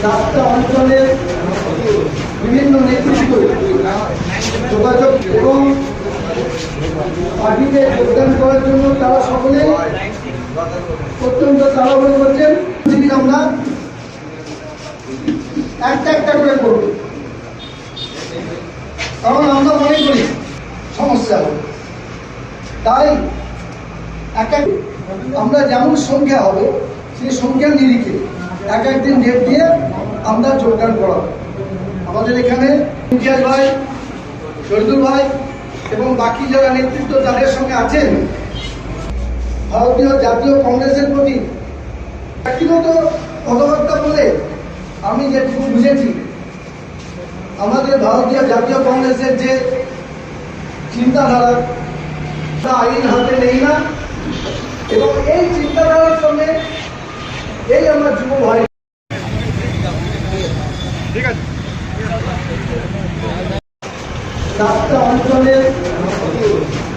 রাস্তা অঞ্চলের বিভিন্ন নেতৃত্ব যোগাযোগ এবং পার্টিতে যোগদান করার জন্য তারা সকলে অত্যন্ত তাড়াহুড়ো করছেন। আমরা একটা একটা করে করব, কারণ আমরা মনে করি সমস্যা হবে। তাই আমরা যেমন সংখ্যা হবে সেই সংখ্যার নিরিখে এক একদিন ডেট দিয়ে আমরা যোগদান করাবো। আমাদের এখানে ইমতিয়াজ ভাই, শহীদুল ভাই এবং বাকি যারা নেতৃত্ব তাদের সঙ্গে আছেন, ভারতীয় জাতীয় কংগ্রেসের প্রতি ব্যক্তিগত কথাবার্তা বলে আমি যেটুকু বুঝেছি, আমাদের ভারতীয় জাতীয় কংগ্রেসের যে চিন্তাধারা তা আইন হাতে নেই না, এবং এই চিন্তাধারার সঙ্গে এই আমার যুব ভাই রাস্তা অঞ্চলের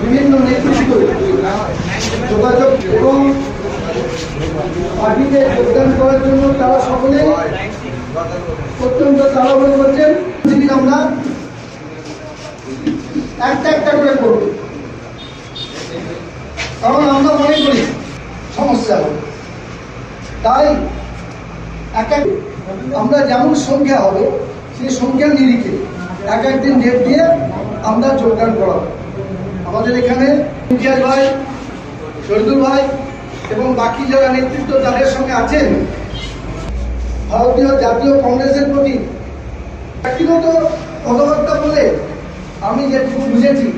বিভিন্ন নেতৃত্ব যোগাযোগ এবং পার্টিতে যোগদান করার জন্য তারা সকলে অত্যন্ত তাড়াহুড়ো করছেন। আমরা একটা একটা করে করব, কারণ আমরা মনে করি সমস্যা হবে। তাই আমরা যেমন সংখ্যা হবে সেই সংখ্যার নিরিখে এক একদিন ডেট দিয়ে আমরা যোগদান করাবো। আমাদের এখানে ইমতিয়াজ ভাই, শহীদুল ভাই এবং বাকি যারা নেতৃত্ব তাদের সঙ্গে আছেন, ভারতীয় জাতীয় কংগ্রেসের প্রতি ব্যক্তিগত কথাবার্তা বলে আমি যেটুকু বুঝেছি,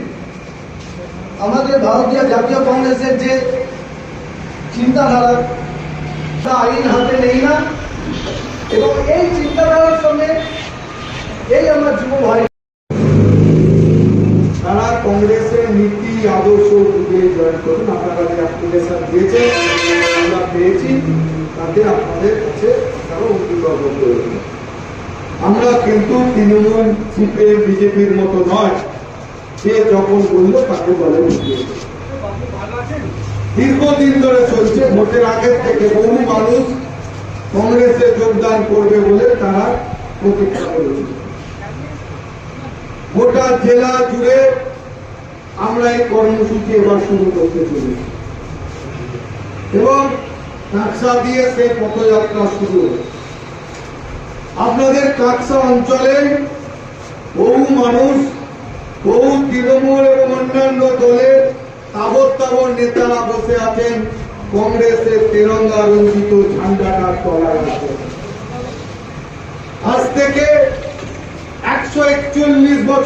আমাদের ভারতীয় জাতীয় কংগ্রেসের যে চিন্তাধারা তা আইন হাতে নেই না, এবং এই চিন্তাধারার সঙ্গে এই আমার যুব ভাই তারা কংগ্রেসের নীতি আদর্শ বুঝে জয়েন করুন। আপনারা যে অ্যাপ্লিকেশন দিয়েছেন আমরা পেয়েছি, তাতে আপনাদের কাছে তারা অঙ্গীকার করতে হবে। আমরা কিন্তু তৃণমূল, সিপিএম, বিজেপির মতো নয় যে যখন বললো তাকে বলে বুঝিয়েছে। দীর্ঘদিন ধরে চলছে, ভোটের আগের থেকে বহু মানুষ কংগ্রেসে যোগদান করবে বলে তারা প্রতীক্ষা করেছে। গোটা জেলা জুড়ে আমরা এই কর্মসূচি এবার শুরু করতে চলেছি এবং কাকসা দিয়ে সেই পথযাত্রা শুরু হয়েছে। আপনাদের কাকসা অঞ্চলে বহু মানুষ, বহু তৃণমূল এবং অন্যান্য দলের তাবৎ তাবৎ নেতারা বসে আছেন কংগ্রেসের তেরঙ্গা রঞ্জিত ঝান্ডাটার তলায় আছে। আজ থেকে 141 বছর